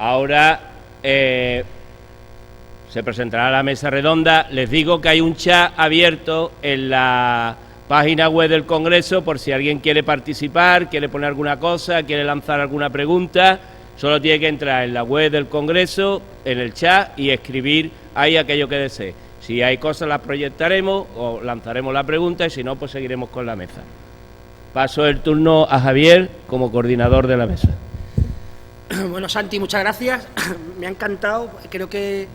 Ahora se presentará la mesa redonda. Les digo que hay un chat abierto en la página web del Congreso por si alguien quiere participar, quiere poner alguna cosa, quiere lanzar alguna pregunta. Solo tiene que entrar en la web del Congreso, en el chat, y escribir ahí aquello que desee. Si hay cosas las proyectaremos o lanzaremos la pregunta, y si no, pues seguiremos con la mesa. Paso el turno a Javier como coordinador de la mesa. Bueno, Santi, muchas gracias. Me ha encantado. Creo que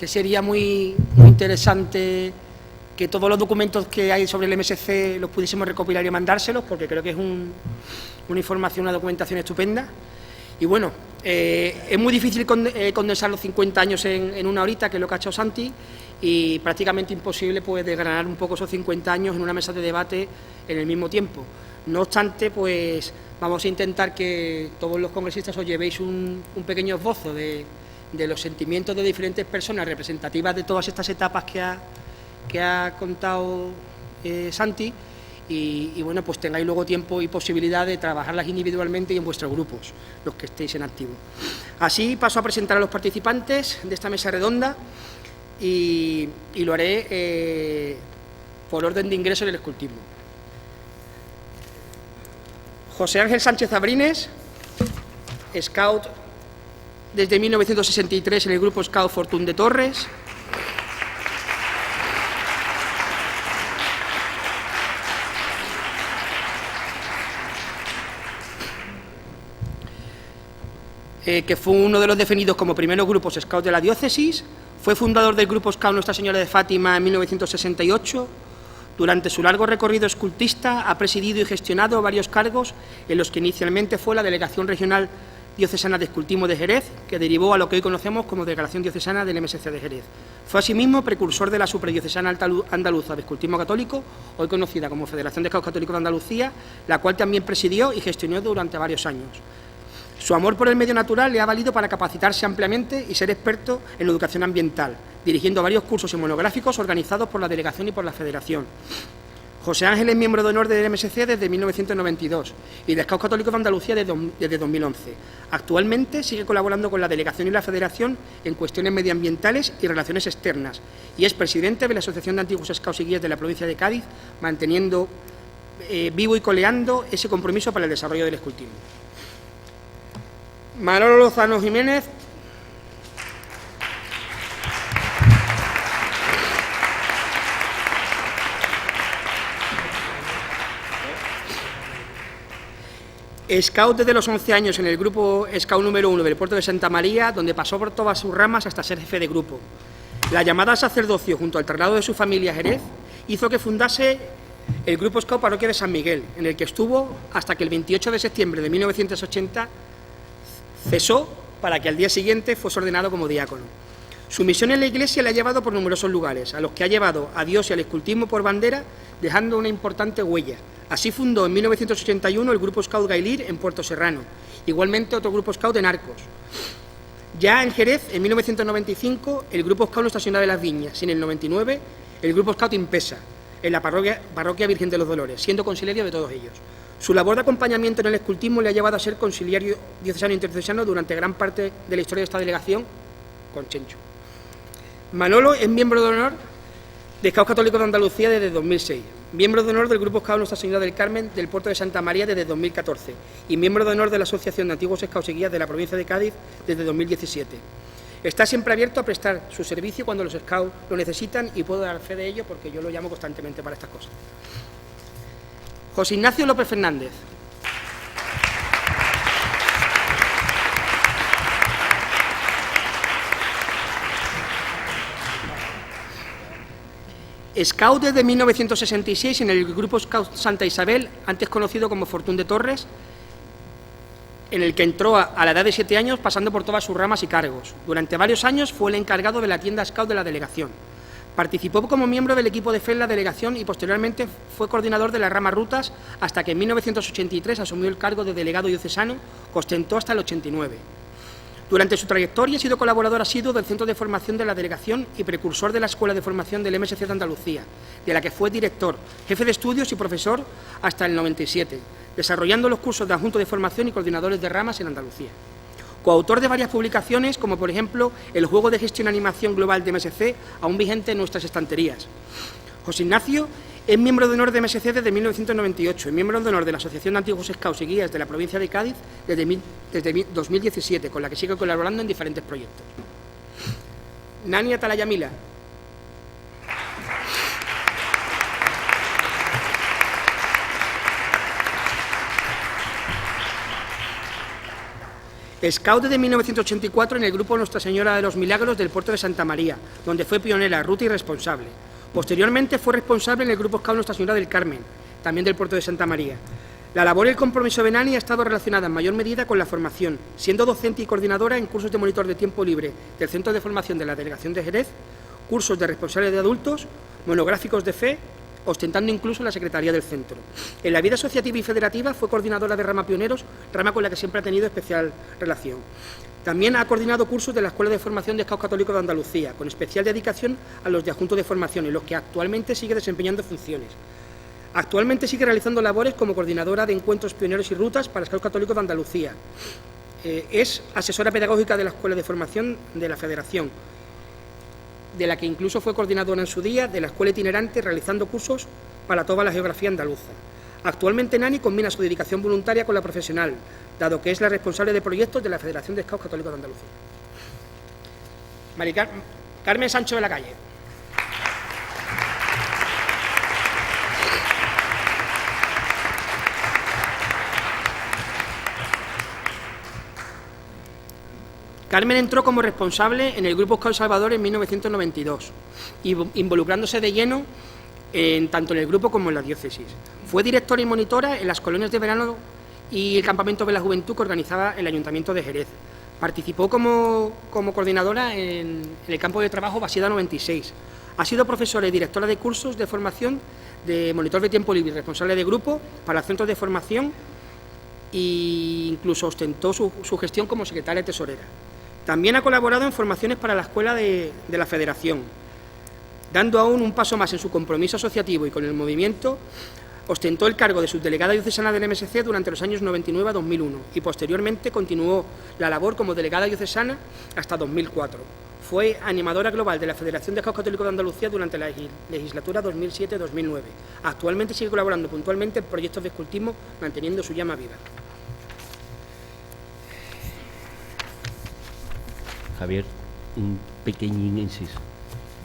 sería muy interesante que todos los documentos que hay sobre el MSC los pudiésemos recopilar y mandárselos, porque creo que es una información, una documentación estupenda. Y bueno, es muy difícil condensar los 50 años en una horita, que es lo que ha hecho Santi, y prácticamente imposible pues desgranar un poco esos 50 años en una mesa de debate en el mismo tiempo. No obstante, pues vamos a intentar que todos los congresistas os llevéis un pequeño esbozo de los sentimientos de diferentes personas representativas de todas estas etapas que ha contado Santi, y bueno, pues tengáis luego tiempo y posibilidad de trabajarlas individualmente y en vuestros grupos, los que estéis en activo. Así paso a presentar a los participantes de esta mesa redonda y lo haré por orden de ingreso en el escultismo. José Ángel Sánchez Abrines, scout desde 1963 en el grupo Scout Fortún de Torres. Que fue uno de los definidos como primeros grupos Scout de la diócesis. Fue fundador del grupo Scout Nuestra Señora de Fátima en 1968. Durante su largo recorrido escultista ha presidido y gestionado varios cargos, en los que inicialmente fue la Delegación Regional Diocesana de Escultismo de Jerez, que derivó a lo que hoy conocemos como Delegación Diocesana del MSC de Jerez. Fue asimismo precursor de la Supradiocesana Andaluza de Escultismo Católico, hoy conocida como Federación de Scouts Católicos de Andalucía, la cual también presidió y gestionó durante varios años. Su amor por el medio natural le ha valido para capacitarse ampliamente y ser experto en educación ambiental, dirigiendo varios cursos y monográficos organizados por la Delegación y por la Federación. José Ángel es miembro de honor del MSC desde 1992 y de Scouts Católicos de Andalucía desde 2011. Actualmente sigue colaborando con la Delegación y la Federación en cuestiones medioambientales y relaciones externas, y es presidente de la Asociación de Antiguos Scouts y Guías de la provincia de Cádiz, manteniendo vivo y coleando ese compromiso para el desarrollo del escultismo. Manolo Lozano Jiménez. Scout desde los 11 años en el grupo Scout número 1 del puerto de Santa María, donde pasó por todas sus ramas hasta ser jefe de grupo. La llamada al sacerdocio junto al traslado de su familia a Jerez hizo que fundase el grupo Scout Parroquia de San Miguel, en el que estuvo hasta que el 28 de septiembre de 1980 cesó, para que al día siguiente fuese ordenado como diácono. Su misión en la Iglesia le ha llevado por numerosos lugares, a los que ha llevado a Dios y al escultismo por bandera, dejando una importante huella. Así fundó en 1981 el grupo Scout Gailir en Puerto Serrano, igualmente otro grupo Scout en Arcos. Ya en Jerez, en 1995, el grupo Scout Nuestra Señora de las Viñas, y en el 99, el grupo Scout Impesa, en la parroquia Virgen de los Dolores, siendo conciliario de todos ellos. Su labor de acompañamiento en el escultismo le ha llevado a ser conciliario diocesano e interdiocesano durante gran parte de la historia de esta delegación con Chencho. Manolo es miembro de honor de Scouts Católicos de Andalucía desde 2006, miembro de honor del grupo Scout Nuestra Señora del Carmen del puerto de Santa María desde 2014 y miembro de honor de la Asociación de Antiguos Scouts y Guías de la provincia de Cádiz desde 2017. Está siempre abierto a prestar su servicio cuando los Scouts lo necesitan, y puedo dar fe de ello porque yo lo llamo constantemente para estas cosas. José Ignacio López Fernández. Scout desde 1966 en el grupo Scout Santa Isabel, antes conocido como Fortún de Torres, en el que entró a la edad de 7 años, pasando por todas sus ramas y cargos. Durante varios años fue el encargado de la tienda Scout de la delegación. Participó como miembro del equipo de fe en la delegación y posteriormente fue coordinador de la rama Rutas, hasta que en 1983 asumió el cargo de delegado diocesano, que ostentó hasta el 89. Durante su trayectoria ha sido colaborador asiduo del Centro de Formación de la Delegación y precursor de la Escuela de Formación del MSC de Andalucía, de la que fue director, jefe de estudios y profesor hasta el 97, desarrollando los cursos de adjunto de formación y coordinadores de ramas en Andalucía. Coautor de varias publicaciones, como por ejemplo el juego de gestión y animación global de MSC, aún vigente en nuestras estanterías. José Ignacio es miembro de honor de MSC desde 1998 y miembro de honor de la Asociación de Antiguos Scouts y Guías de la provincia de Cádiz desde 2017, con la que sigue colaborando en diferentes proyectos. Nani Atalayamila. Scout desde 1984 en el grupo Nuestra Señora de los Milagros del puerto de Santa María, donde fue pionera, ruta y responsable. Posteriormente fue responsable en el grupo Scout Nuestra Señora del Carmen, también del puerto de Santa María. La labor y el compromiso de Nani ha estado relacionada en mayor medida con la formación, siendo docente y coordinadora en cursos de monitor de tiempo libre del Centro de Formación de la Delegación de Jerez, cursos de responsabilidad de adultos, monográficos de fe, ostentando incluso la secretaría del centro. En la vida asociativa y federativa fue coordinadora de Rama Pioneros, rama con la que siempre ha tenido especial relación. También ha coordinado cursos de la Escuela de Formación de Scouts Católicos de Andalucía, con especial dedicación a los de adjuntos de formación, en los que actualmente sigue desempeñando funciones. Actualmente sigue realizando labores como coordinadora de encuentros pioneros y rutas para Scouts Católicos de Andalucía. Es asesora pedagógica de la Escuela de Formación de la Federación, de la que incluso fue coordinadora en su día de la escuela itinerante, realizando cursos para toda la geografía andaluza. Actualmente Nani combina su dedicación voluntaria con la profesional, dado que es la responsable de proyectos de la Federación de Scouts Católicos de Andalucía. Carmen Sancho de la Calle. Carmen entró como responsable en el Grupo Scout Salvador en 1992, involucrándose de lleno tanto en el grupo como en la diócesis. Fue directora y monitora en las colonias de verano y el campamento de la juventud que organizaba el Ayuntamiento de Jerez. Participó como coordinadora en el campo de trabajo Basida 96. Ha sido profesora y directora de cursos de formación de monitor de tiempo libre, responsable de grupo para centros de formación e incluso ostentó su gestión como secretaria tesorera. También ha colaborado en formaciones para la escuela de la Federación. Dando aún un paso más en su compromiso asociativo y con el movimiento, ostentó el cargo de subdelegada diocesana del MSC durante los años 99 a 2001 y posteriormente continuó la labor como delegada diocesana hasta 2004. Fue animadora global de la Federación de Scouts Católicos de Andalucía durante la legislatura 2007-2009. Actualmente sigue colaborando puntualmente en proyectos de escultismo, manteniendo su llama viva. Javier, un pequeñín inciso.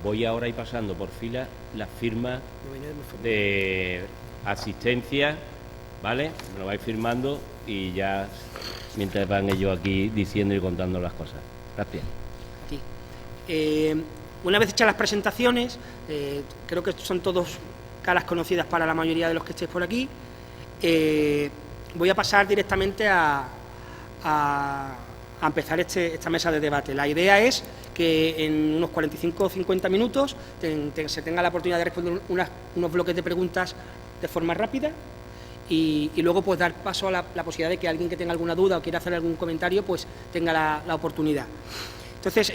Voy ahora y pasando por fila las firmas de asistencia, ¿vale? Me lo vais firmando y ya mientras van ellos aquí diciendo y contando las cosas. Gracias. Una vez hechas las presentaciones, creo que son todos caras conocidas para la mayoría de los que estéis por aquí, voy a pasar directamente a empezar esta mesa de debate. La idea es que en unos 45 o 50 minutos se tenga la oportunidad de responder unos bloques de preguntas de forma rápida y luego pues dar paso a la posibilidad de que alguien que tenga alguna duda o quiera hacer algún comentario pues tenga la oportunidad. Entonces,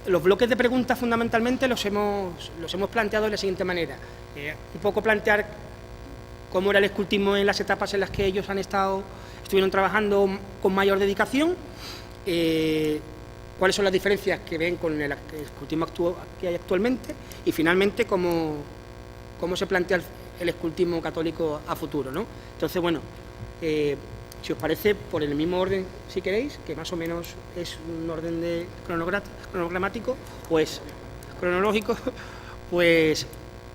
los bloques de preguntas fundamentalmente los hemos planteado de la siguiente manera. Un poco plantear cómo era el escultismo en las etapas en las que ellos estuvieron trabajando con mayor dedicación, cuáles son las diferencias que ven con el escultismo que hay actualmente y finalmente cómo se plantea el escultismo católico a futuro, ¿no? Entonces, bueno, si os parece, por el mismo orden, si queréis, que más o menos es un orden de cronogramático, pues cronológico, pues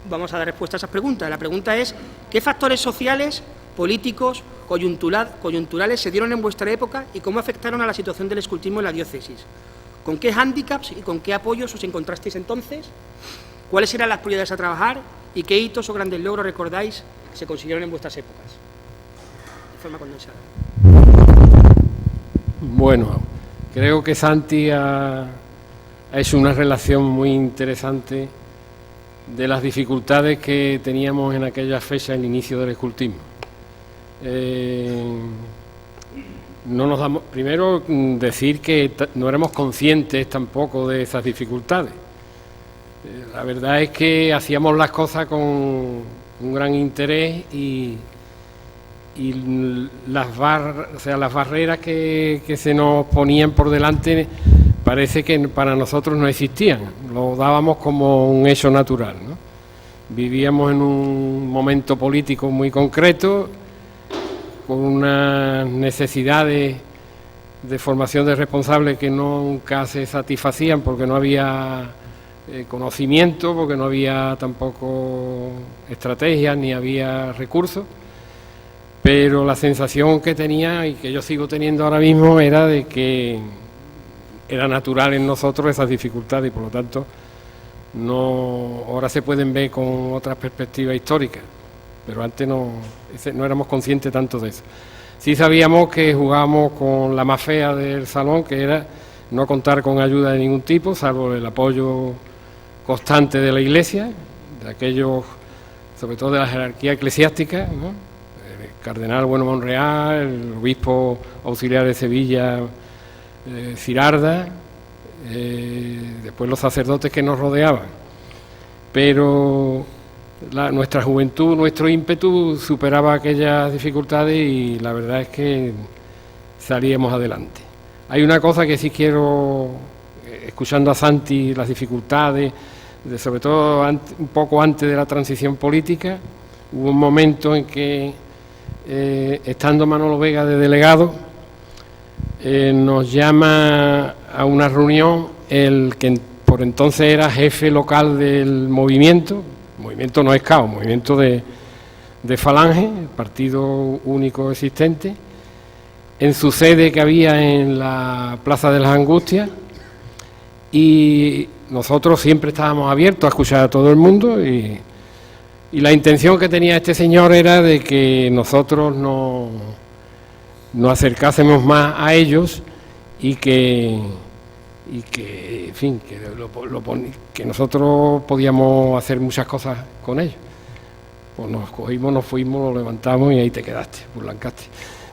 vamos a dar respuesta a esas preguntas. La pregunta es, ¿qué factores sociales, políticos, coyunturales se dieron en vuestra época y cómo afectaron a la situación del escultismo en la diócesis? ¿Con qué hándicaps y con qué apoyos os encontrasteis entonces? ¿Cuáles eran las prioridades a trabajar y qué hitos o grandes logros recordáis que se consiguieron en vuestras épocas? De forma condensada. Bueno, creo que Santi ha hecho una relación muy interesante de las dificultades que teníamos en aquella fecha, el inicio del escultismo. No nos damos, primero decir que no éramos conscientes tampoco de esas dificultades. La verdad es que hacíamos las cosas con un gran interés y las barreras que se nos ponían por delante parece que para nosotros no existían, lo dábamos como un hecho natural, ¿no? Vivíamos en un momento político muy concreto, con unas necesidades de formación de responsables que nunca se satisfacían porque no había conocimiento, porque no había tampoco estrategias ni había recursos, pero la sensación que tenía y que yo sigo teniendo ahora mismo era de que era natural en nosotros esas dificultades y por lo tanto ahora se pueden ver con otras perspectivas históricas, pero antes no éramos conscientes tanto de eso. Sí sabíamos que jugábamos con la más fea del salón, que era no contar con ayuda de ningún tipo, salvo el apoyo constante de la Iglesia, de aquellos, sobre todo de la jerarquía eclesiástica, ¿no? El cardenal Bueno Monreal, el obispo auxiliar de Sevilla, Cirarda, después los sacerdotes que nos rodeaban. Pero nuestra juventud, nuestro ímpetu superaba aquellas dificultades y la verdad es que salíamos adelante. Hay una cosa que sí quiero, escuchando a Santi, las dificultades, sobre todo un poco antes de la transición política, hubo un momento en que, estando Manolo Vega de delegado, nos llama a una reunión el que por entonces era jefe local del movimiento no es CAO, movimiento de Falange, el partido único existente, en su sede que había en la Plaza de las Angustias, y nosotros siempre estábamos abiertos a escuchar a todo el mundo y la intención que tenía este señor era de que nosotros nos acercásemos más a ellos y que en fin, que nosotros podíamos hacer muchas cosas con ellos. Pues nos cogimos, nos fuimos, lo levantamos y ahí te quedaste, burlancaste,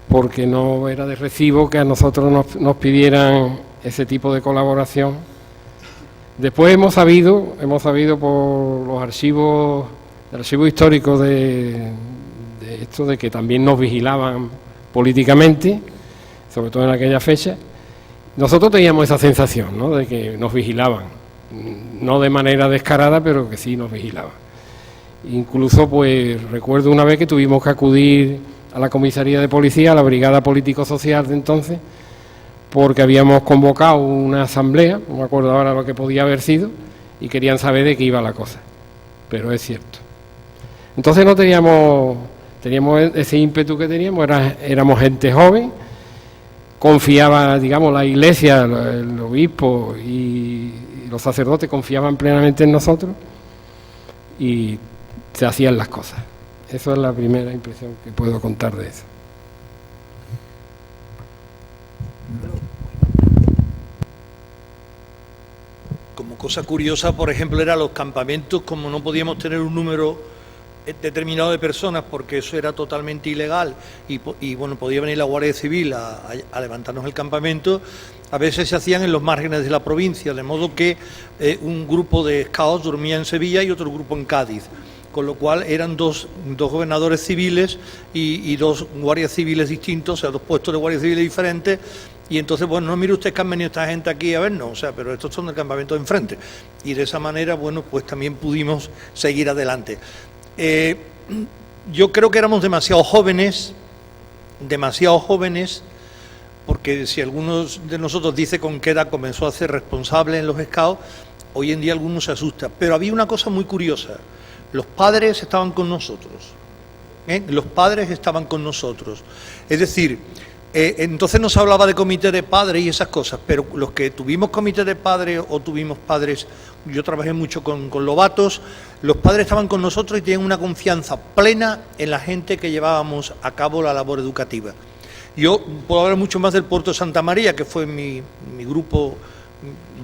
porque no era de recibo que a nosotros nos pidieran ese tipo de colaboración. Después hemos sabido por los archivos, el archivo histórico de esto, de que también nos vigilaban políticamente, sobre todo en aquella fecha. Nosotros teníamos esa sensación, ¿no?, de que nos vigilaban, no de manera descarada, pero que sí nos vigilaban. Incluso, pues, recuerdo una vez que tuvimos que acudir a la comisaría de policía, a la brigada político-social de entonces, porque habíamos convocado una asamblea, no me acuerdo ahora lo que podía haber sido, y querían saber de qué iba la cosa, pero es cierto. Entonces no teníamos ese ímpetu que teníamos, éramos gente joven, confiaba, digamos, la Iglesia, el obispo y los sacerdotes confiaban plenamente en nosotros y se hacían las cosas. Esa es la primera impresión que puedo contar de eso. Como cosa curiosa, por ejemplo, eran los campamentos, como no podíamos tener un número determinado de personas porque eso era totalmente ilegal y bueno, podía venir la Guardia Civil a levantarnos el campamento. A veces se hacían en los márgenes de la provincia, de modo que un grupo de scouts dormía en Sevilla y otro grupo en Cádiz, con lo cual eran dos gobernadores civiles y dos guardias civiles distintos, o sea, dos puestos de guardias civiles diferentes. Y entonces, bueno, no mire usted que han venido esta gente aquí a vernos, o sea, pero estos son del campamento de enfrente. Y de esa manera, bueno, pues también pudimos seguir adelante. Yo creo que éramos demasiado jóvenes, porque si algunos de nosotros dice con qué edad comenzó a ser responsable en los scouts, hoy en día algunos se asustan. Pero había una cosa muy curiosa, los padres estaban con nosotros, los padres estaban con nosotros, es decir, entonces no se hablaba de comité de padres y esas cosas, pero los que tuvimos comité de padres o tuvimos padres, yo trabajé mucho con lobatos, los padres estaban con nosotros y tenían una confianza plena en la gente que llevábamos a cabo la labor educativa. Yo puedo hablar mucho más del Puerto de Santa María, que fue mi grupo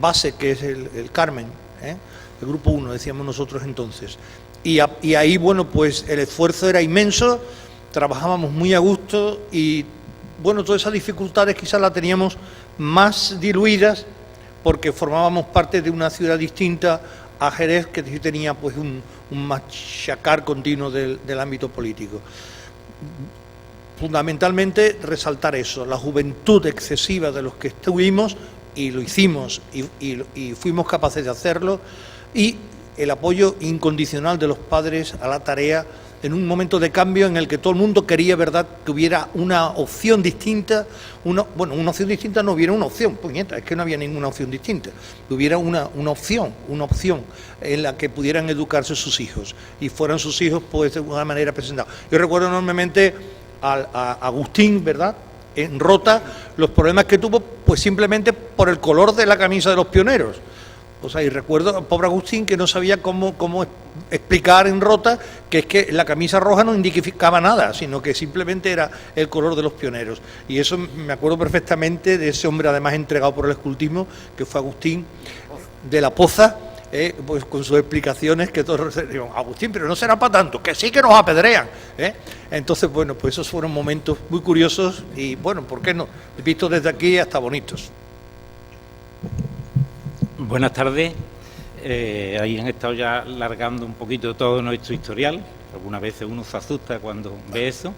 base, que es el Carmen, el grupo 1, decíamos nosotros entonces. Y ahí, bueno, pues el esfuerzo era inmenso, trabajábamos muy a gusto y bueno, todas esas dificultades quizás las teníamos más diluidas porque formábamos parte de una ciudad distinta a Jerez, que sí tenía pues un machacar continuo del ámbito político. fundamentalmente resaltar eso, la juventud excesiva de los que estuvimos, y lo hicimos, y fuimos capaces de hacerlo, y el apoyo incondicional de los padres a la tarea en un momento de cambio en el que todo el mundo quería, ¿verdad?, que hubiera una opción distinta, una opción distinta no hubiera una opción, puñeta, es que no había ninguna opción distinta, que hubiera una opción en la que pudieran educarse sus hijos, y fueran sus hijos, pues, de una manera presentada. Yo recuerdo enormemente a Agustín, ¿verdad?, en Rota, los problemas que tuvo, pues simplemente por el color de la camisa de los pioneros. O sea, y recuerdo al pobre Agustín que no sabía cómo explicar en Rota que es que la camisa roja no indicaba nada, sino que simplemente era el color de los pioneros. Y eso me acuerdo perfectamente de ese hombre, además entregado por el escultismo, que fue Agustín de la Poza, pues con sus explicaciones que todos dijeron, Agustín, pero no será para tanto, que sí que nos apedrean. Entonces, bueno, pues esos fueron momentos muy curiosos y, bueno, ¿por qué no? Visto desde aquí hasta bonitos. Buenas tardes. Ahí han estado ya largando un poquito todo nuestro historial. Algunas veces uno se asusta cuando ve eso.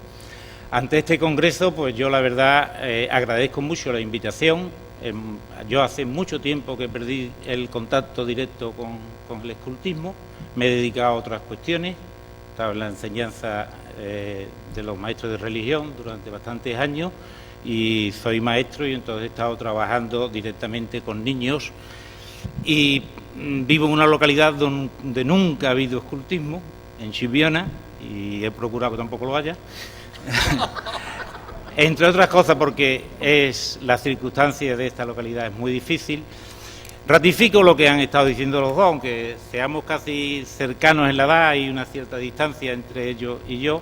Ante este congreso, pues yo la verdad agradezco mucho la invitación. Yo hace mucho tiempo que perdí el contacto directo con el escultismo. Me he dedicado a otras cuestiones. Estaba en la enseñanza de los maestros de religión durante bastantes años y soy maestro, y entonces he estado trabajando directamente con niños. Y vivo en una localidad donde nunca ha habido escultismo, en Chipiona, y he procurado que tampoco lo haya. Entre otras cosas porque la circunstancia de esta localidad es muy difícil. Ratifico lo que han estado diciendo los dos, aunque seamos casi cercanos en la edad, hay una cierta distancia entre ellos y yo.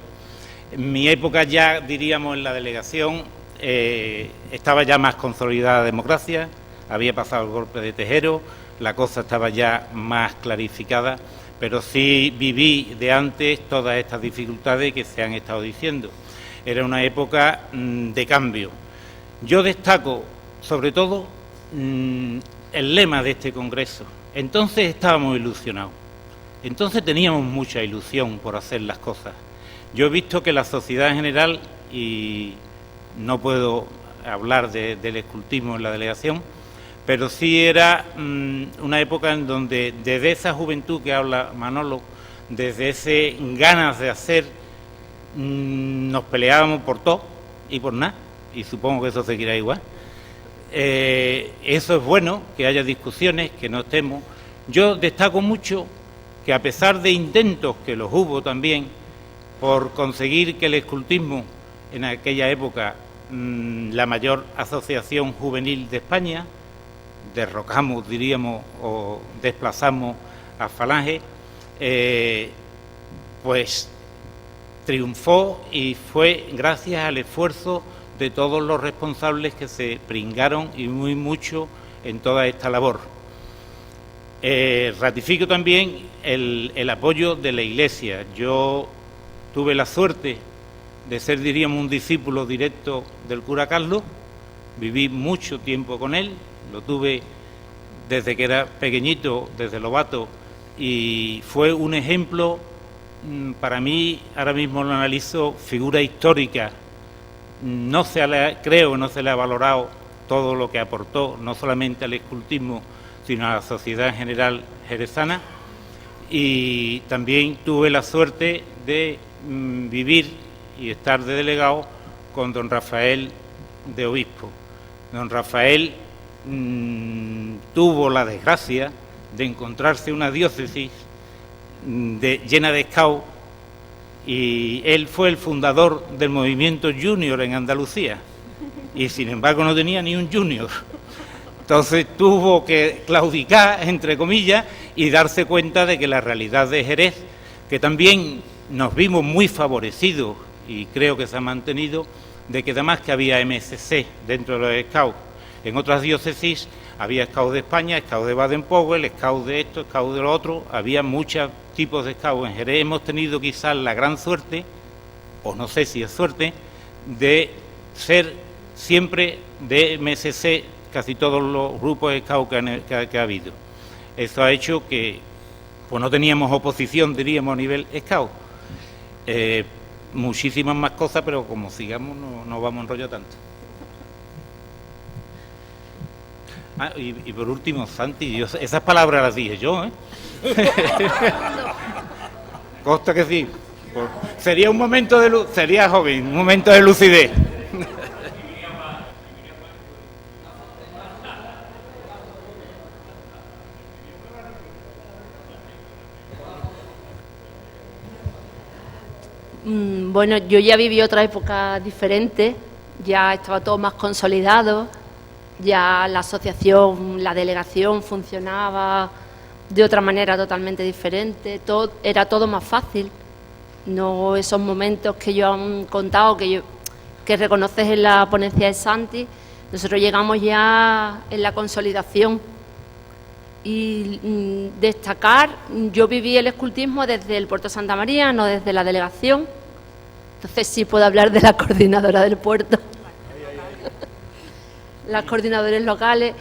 En mi época ya, diríamos, en la delegación estaba ya más consolidada la democracia. Había pasado el golpe de Tejero, la cosa estaba ya más clarificada, pero sí viví de antes todas estas dificultades que se han estado diciendo. Era una época de cambio. Yo destaco, sobre todo, el lema de este congreso. Entonces estábamos ilusionados, entonces teníamos mucha ilusión por hacer las cosas. Yo he visto que la sociedad en general, y no puedo hablar del escultismo en la delegación, pero sí era una época en donde desde esa juventud que habla Manolo, desde ese ganas de hacer, nos peleábamos por todo y por nada, y supongo que eso seguirá igual. Eso es bueno, que haya discusiones, que no estemos. Yo destaco mucho que a pesar de intentos, que los hubo también, por conseguir que el escultismo en aquella época, la mayor asociación juvenil de España, derrocamos, diríamos, o desplazamos a Falange, pues triunfó, y fue gracias al esfuerzo de todos los responsables que se pringaron y muy mucho en toda esta labor. Ratifico también el apoyo de la Iglesia. Yo tuve la suerte de ser, diríamos, un discípulo directo del cura Carlos, viví mucho tiempo con él, lo tuve desde que era pequeñito, desde Lobato, y fue un ejemplo, para mí, ahora mismo lo analizo, figura histórica. Creo que no se le ha valorado todo lo que aportó, no solamente al escultismo, sino a la sociedad en general jerezana. Y también tuve la suerte de vivir y estar de delegado con don Rafael de obispo. Don Rafael tuvo la desgracia de encontrarse una diócesis llena de scouts, y él fue el fundador del movimiento junior en Andalucía, y sin embargo no tenía ni un junior. Entonces tuvo que claudicar, entre comillas, y darse cuenta de que la realidad de Jerez, que también nos vimos muy favorecidos, y creo que se ha mantenido, de que además que había MSC dentro de los scouts. En otras diócesis había scouts de España, scouts de Baden-Powell, scouts de esto, scouts de lo otro, había muchos tipos de scouts. En Jerez hemos tenido quizás la gran suerte, o no sé si es suerte, de ser siempre de MSC casi todos los grupos de scouts que ha habido. Eso ha hecho que pues no teníamos oposición, diríamos, a nivel scout. muchísimas más cosas, pero como sigamos no vamos a enrollar tanto. Y por último, Santi, esas palabras las dije yo, ¿eh? Consta que sí. Sería un momento de luz, sería joven, un momento de lucidez. Bueno, yo ya viví otra época diferente, ya estaba todo más consolidado, ya la asociación, la delegación funcionaba de otra manera totalmente diferente, era todo más fácil, no esos momentos que yo han contado, que reconoces en la ponencia de Santi. Nosotros llegamos ya en la consolidación y destacar, yo viví el escultismo desde el puerto de Santa María, no desde la delegación, entonces sí puedo hablar de la coordinadora del puerto, las coordinadores locales.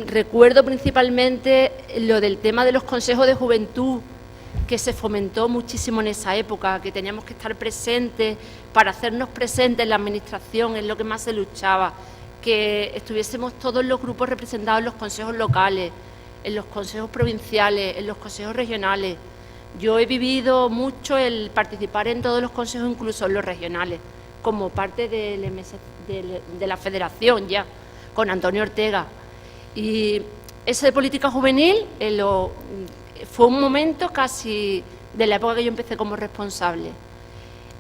Recuerdo principalmente lo del tema de los consejos de juventud, que se fomentó muchísimo en esa época, que teníamos que estar presentes para hacernos presentes en la administración, es lo que más se luchaba, que estuviésemos todos los grupos representados en los consejos locales, en los consejos provinciales, en los consejos regionales. Yo he vivido mucho el participar en todos los consejos, incluso en los regionales, como parte del de la federación ya, con Antonio Ortega. Y ese de política juvenil fue un momento casi de la época que yo empecé como responsable.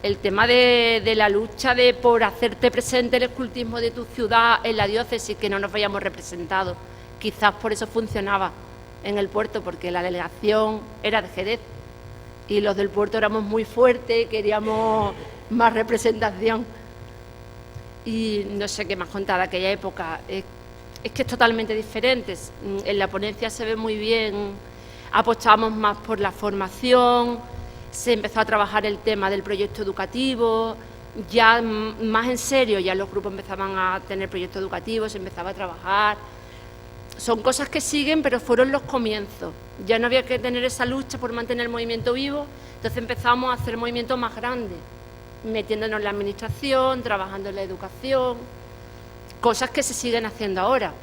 El tema de la lucha por hacerte presente el escultismo de tu ciudad en la diócesis, que no nos veíamos representados. Quizás por eso funcionaba en el puerto, porque la delegación era de Jerez y los del puerto éramos muy fuertes, queríamos más representación. Y no sé qué más contar de aquella época. Es que es totalmente diferente. En la ponencia se ve muy bien, apostábamos más por la formación, se empezó a trabajar el tema del proyecto educativo, ya más en serio, ya los grupos empezaban a tener proyectos educativos, se empezaba a trabajar. Son cosas que siguen, pero fueron los comienzos. Ya no había que tener esa lucha por mantener el movimiento vivo, entonces empezamos a hacer movimientos más grandes, metiéndonos en la administración, trabajando en la educación, cosas que se siguen haciendo ahora.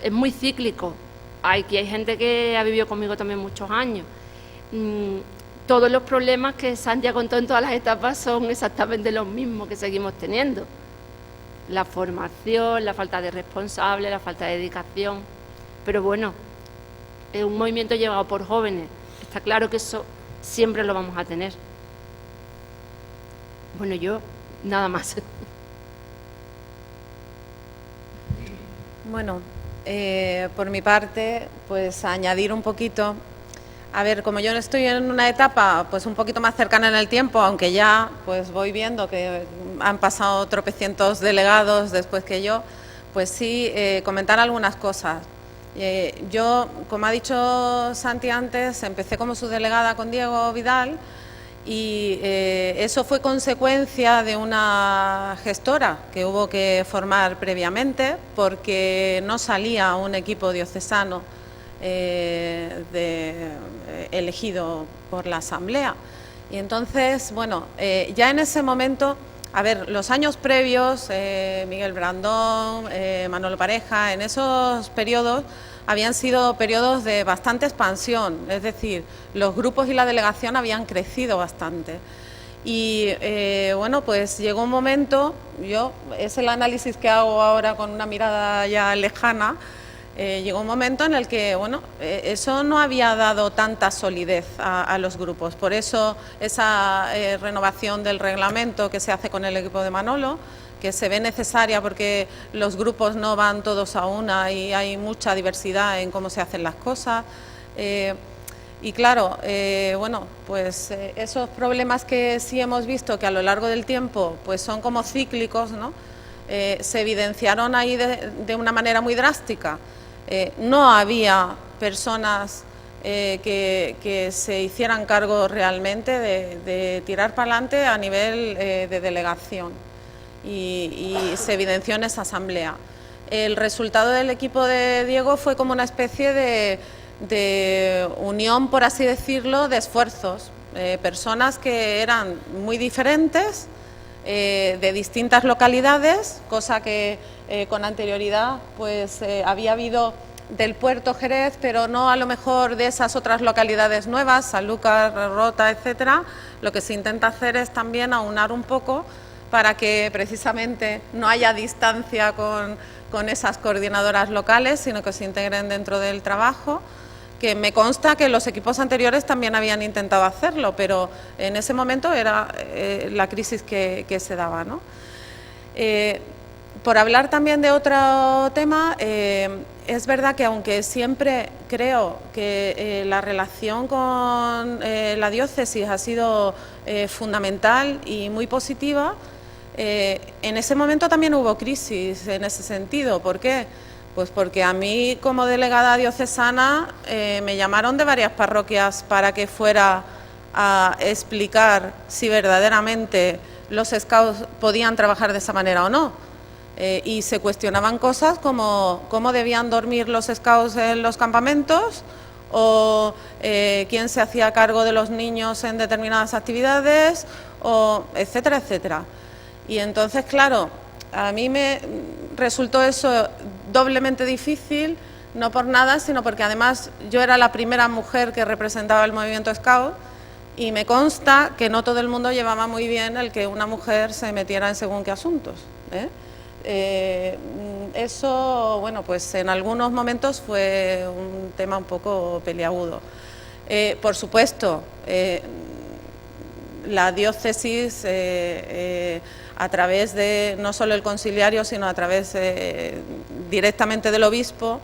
Es muy cíclico. Aquí hay gente que ha vivido conmigo también muchos años. Todos los problemas que Santi ha contado en todas las etapas son exactamente los mismos que seguimos teniendo. La formación, la falta de responsables, la falta de dedicación. Pero bueno, es un movimiento llevado por jóvenes. Está claro que eso siempre lo vamos a tener. Bueno, yo nada más. Bueno, por mi parte, pues añadir un poquito. A ver, como yo estoy en una etapa pues un poquito más cercana en el tiempo, aunque ya pues voy viendo que han pasado tropecientos delegados después que yo, pues sí, comentar algunas cosas. Yo, como ha dicho Santi antes, empecé como subdelegada con Diego Vidal y eso fue consecuencia de una gestora que hubo que formar previamente porque no salía un equipo diocesano elegido por la Asamblea. Y entonces, bueno, ya en ese momento, a ver, los años previos, Miguel Brandón, Manolo Pareja, en esos periodos habían sido periodos de bastante expansión, es decir, los grupos y la delegación habían crecido bastante. Y bueno, pues llegó un momento, es el análisis que hago ahora con una mirada ya lejana, llegó un momento en el que, bueno, eso no había dado tanta solidez a los grupos. Por eso esa renovación del reglamento que se hace con el equipo de Manolo, que se ve necesaria porque los grupos no van todos a una y hay mucha diversidad en cómo se hacen las cosas. Y claro, bueno, pues esos problemas que sí hemos visto que a lo largo del tiempo pues son como cíclicos, ¿no? Se evidenciaron ahí de una manera muy drástica. No había personas que se hicieran cargo realmente de tirar para adelante a nivel de delegación y se evidenció en esa asamblea. El resultado del equipo de Diego fue como una especie de unión, por así decirlo, de esfuerzos, personas que eran muy diferentes, de distintas localidades, cosa que con anterioridad pues había habido del Puerto Jerez, pero no a lo mejor de esas otras localidades nuevas, Sanlúcar, Rota, etcétera. Lo que se intenta hacer es también aunar un poco para que precisamente no haya distancia con esas coordinadoras locales, sino que se integren dentro del trabajo, que me consta que los equipos anteriores también habían intentado hacerlo, pero en ese momento era la crisis que se daba, ¿no? Por hablar también de otro tema, es verdad que aunque siempre creo que la relación con la diócesis ha sido fundamental y muy positiva, en ese momento también hubo crisis en ese sentido. ¿Por qué? Pues porque a mí, como delegada diocesana, me llamaron de varias parroquias para que fuera a explicar si verdaderamente los scouts podían trabajar de esa manera o no. Y se cuestionaban cosas como cómo debían dormir los scouts en los campamentos o quién se hacía cargo de los niños en determinadas actividades, o etcétera, etcétera. Y entonces, claro, a mí me resultó eso doblemente difícil, no por nada, sino porque además yo era la primera mujer que representaba el movimiento Scout y me consta que no todo el mundo llevaba muy bien el que una mujer se metiera en según qué asuntos, ¿eh? Eso, bueno, pues en algunos momentos fue un tema un poco peliagudo. Por supuesto, la diócesis, a través de no solo el conciliario, sino a través directamente del obispo,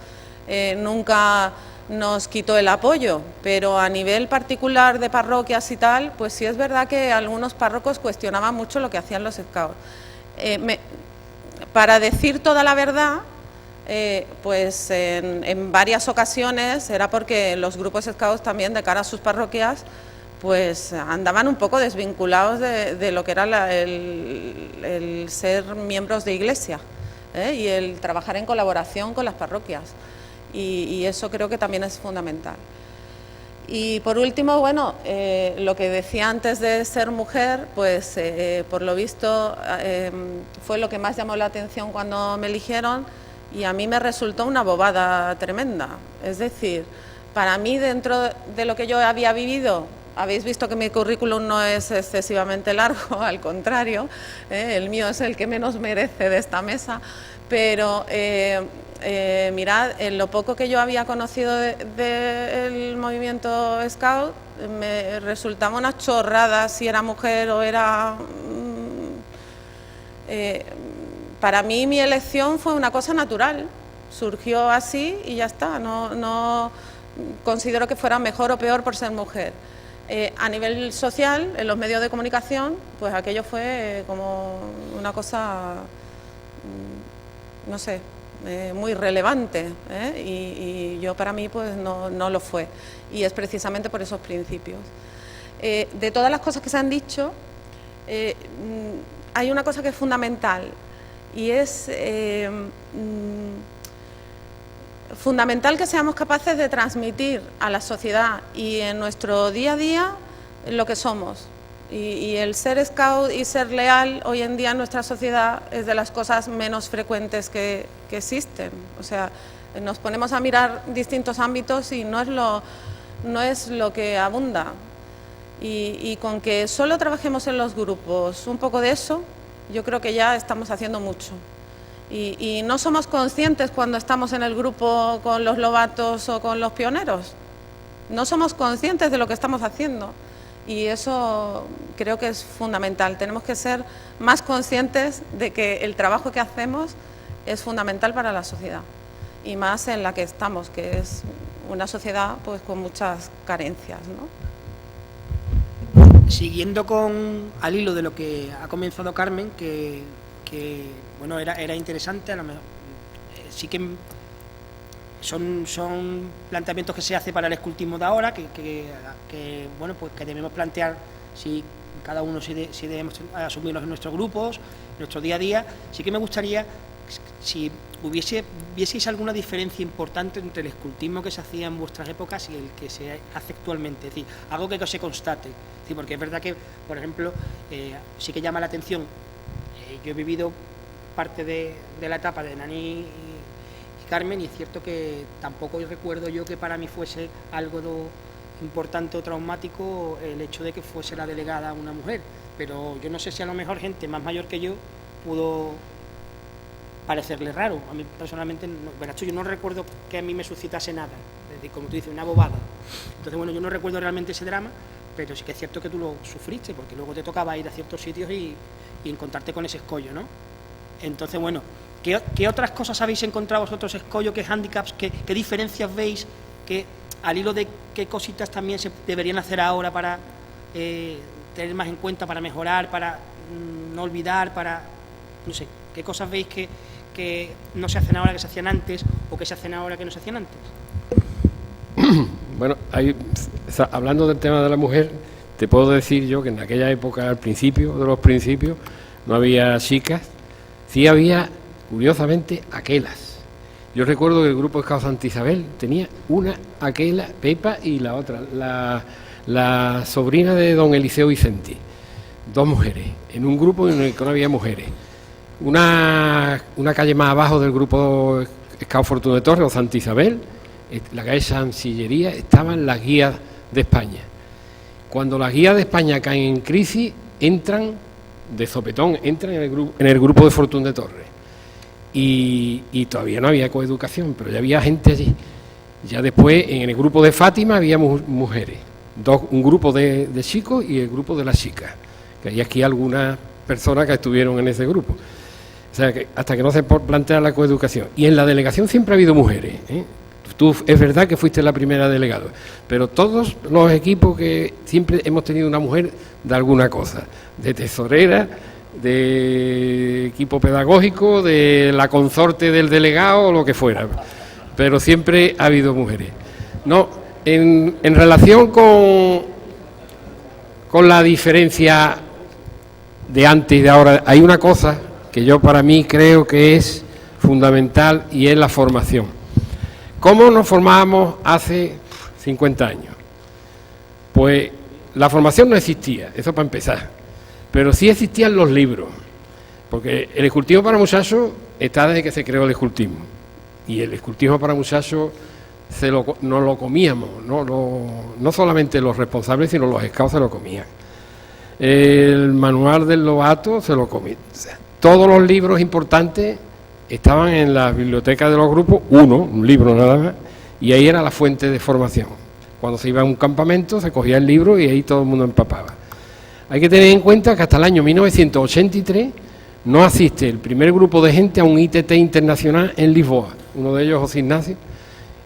nunca nos quitó el apoyo, pero a nivel particular de parroquias y tal, pues sí es verdad que algunos párrocos cuestionaban mucho lo que hacían los scouts. Para decir toda la verdad, pues en varias ocasiones era porque los grupos scouts también de cara a sus parroquias pues andaban un poco desvinculados de lo que era el ser miembros de iglesia, y el trabajar en colaboración con las parroquias, y eso creo que también es fundamental. Y por último, bueno, lo que decía antes de ser mujer, pues por lo visto fue lo que más llamó la atención cuando me eligieron, y a mí me resultó una bobada tremenda. Es decir, para mí, dentro de lo que yo había vivido, habéis visto que mi currículum no es excesivamente largo, al contrario, el mío es el que menos merece de esta mesa, pero mirad, en lo poco que yo había conocido del movimiento Scout, me resultaba una chorrada si era mujer o era... para mí mi elección fue una cosa natural, surgió así y ya está, no considero que fuera mejor o peor por ser mujer. A nivel social, en los medios de comunicación, pues aquello fue como una cosa, no sé, muy relevante, y yo para mí pues no lo fue, y es precisamente por esos principios. De todas las cosas que se han dicho, hay una cosa que es fundamental, y es fundamental que seamos capaces de transmitir a la sociedad y en nuestro día a día lo que somos. Y el ser scout y ser leal hoy en día en nuestra sociedad es de las cosas menos frecuentes que existen. O sea, nos ponemos a mirar distintos ámbitos y no es lo que abunda. Y con que solo trabajemos en los grupos un poco de eso, yo creo que ya estamos haciendo mucho. Y no somos conscientes cuando estamos en el grupo con los lobatos o con los pioneros. No somos conscientes de lo que estamos haciendo. Y eso creo que es fundamental. Tenemos que ser más conscientes de que el trabajo que hacemos es fundamental para la sociedad. Y más en la que estamos, que es una sociedad pues con muchas carencias, ¿no? Siguiendo al hilo de lo que ha comenzado Carmen, que bueno, era interesante, a lo mejor, sí que son planteamientos que se hace para el escultismo de ahora, que bueno, pues que debemos plantear si cada uno si debemos asumirlos en nuestros grupos, en nuestro día a día. Sí que me gustaría si vieseis alguna diferencia importante entre el escultismo que se hacía en vuestras épocas y el que se hace actualmente, es decir, algo que se constate. Es Sí, porque es verdad que, por ejemplo, sí que llama la atención. Yo he vivido parte de la etapa de Nani y Carmen, y es cierto que tampoco recuerdo yo que para mí fuese algo importante o traumático el hecho de que fuese la delegada una mujer, pero yo no sé si a lo mejor gente más mayor que yo pudo parecerle raro. A mí personalmente, yo no recuerdo que a mí me suscitase nada, como tú dices, una bobada. Entonces, bueno, yo no recuerdo realmente ese drama, pero sí que es cierto que tú lo sufriste, porque luego te tocaba ir a ciertos sitios y encontrarte con ese escollo, ¿no? Entonces, bueno, ¿qué otras cosas habéis encontrado vosotros, escollo, qué hándicaps, qué diferencias veis, que al hilo de qué cositas también se deberían hacer ahora para tener más en cuenta, para mejorar, para no olvidar, para, no sé, qué cosas veis que no se hacen ahora que se hacían antes, o que se hacen ahora que no se hacían antes? Bueno, hablando del tema de la mujer, te puedo decir yo que en aquella época, al principio de los principios, no había chicas, sí había, curiosamente, aquelas. Yo recuerdo que el grupo Escao Santa Isabel tenía una aquela, Pepa, y la otra, la sobrina de don Eliseo Vicente, dos mujeres, en un grupo en el que no había mujeres. Una calle más abajo del grupo Escao Fortuna de Torres, o Santa Isabel, la calle Sansillería, estaban las guías de España. Cuando las guías de España caen en crisis, entran de sopetón, entran en el grupo de Fortuna de Torres. Y todavía no había coeducación, pero ya había gente allí. Ya después, en el grupo de Fátima, había mujeres. Un grupo de chicos y el grupo de las chicas. Que hay aquí algunas personas que estuvieron en ese grupo. O sea, que hasta que no se plantea la coeducación. Y en la delegación siempre ha habido mujeres, ¿eh? Tú, es verdad que fuiste la primera delegada, pero todos los equipos que siempre hemos tenido una mujer de alguna cosa, de tesorera, de equipo pedagógico, de la consorte del delegado o lo que fuera, pero siempre ha habido mujeres. No, en relación con la diferencia de antes y de ahora, hay una cosa que yo para mí creo que es fundamental, y es la formación. ¿Cómo nos formábamos hace 50 años? Pues la formación no existía, eso para empezar, pero sí existían los libros, porque el escultismo para muchachos está desde que se creó el escultismo, y el escultismo para muchachos nos lo comíamos, no solamente los responsables, sino los escaos se lo comían. El manual del Lobato se lo comía. Todos los libros importantes estaban en la biblioteca de los grupos, un libro nada más, y ahí era la fuente de formación. Cuando se iba a un campamento se cogía el libro y ahí todo el mundo empapaba. Hay que tener en cuenta que hasta el año 1983 no asiste el primer grupo de gente a un ITT internacional en Lisboa, uno de ellos José Ignacio,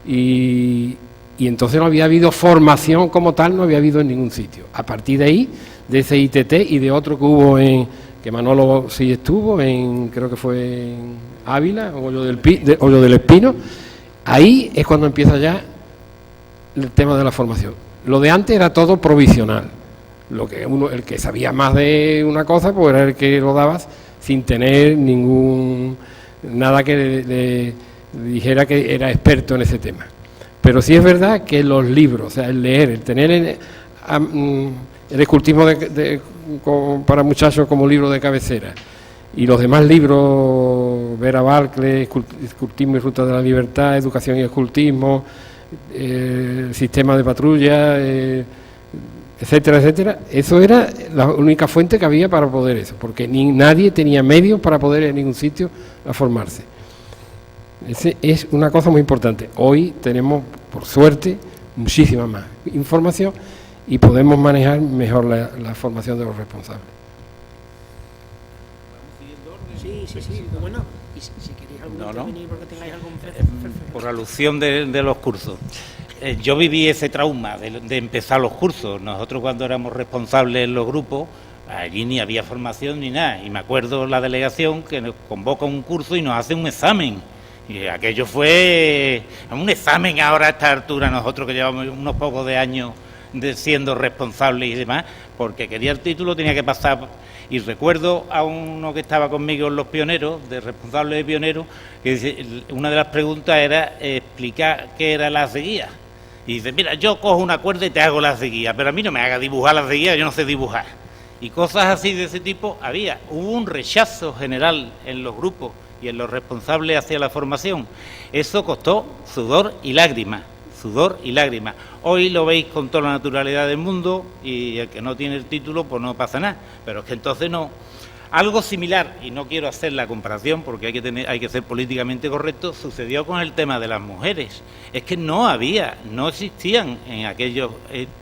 y entonces no había habido formación como tal, no había habido en ningún sitio. A partir de ahí, de ese ITT y de otro que hubo que Manolo sí estuvo, creo que fue en Ávila, Hoyo del Espino, ahí es cuando empieza ya el tema de la formación. Lo de antes era todo provisional, el que sabía más de una cosa, pues era el que lo dabas sin tener nada que le dijera que era experto en ese tema. Pero sí es verdad que los libros, o sea, el leer, el tener el escultismo para muchachos como libro de cabecera, y los demás libros, Vera Barclay, Escultismo y Ruta de la Libertad, Educación y Escultismo, el Sistema de Patrulla, etcétera, etcétera, eso era la única fuente que había para poder eso, porque nadie tenía medios para poder en ningún sitio a formarse. Esa es una cosa muy importante. Hoy tenemos, por suerte, muchísima más información y podemos manejar mejor la formación de los responsables. Sí. Bueno, y si queréis intervenir porque tengáis algo por alusión de los cursos. Yo viví ese trauma de empezar los cursos. Nosotros cuando éramos responsables en los grupos, allí ni había formación ni nada. Y me acuerdo la delegación que nos convoca un curso y nos hace un examen. Y aquello fue un examen ahora a esta altura, nosotros que llevamos unos pocos de años siendo responsables y demás, porque quería el título, tenía que pasar. Y recuerdo a uno que estaba conmigo en los pioneros, de responsable de pioneros, que dice, una de las preguntas era explicar qué era la guía. Y dice, mira, yo cojo una cuerda y te hago las de guía, pero a mí no me haga dibujar las de guía, yo no sé dibujar. Y cosas así de ese tipo había. Hubo un rechazo general en los grupos y en los responsables hacia la formación. Eso costó sudor y lágrimas, sudor y lágrimas. Hoy lo veis con toda la naturalidad del mundo y el que no tiene el título pues no pasa nada, pero es que entonces no. Algo similar, y no quiero hacer la comparación porque hay que ser políticamente correcto, sucedió con el tema de las mujeres. Es que no existían en aquellos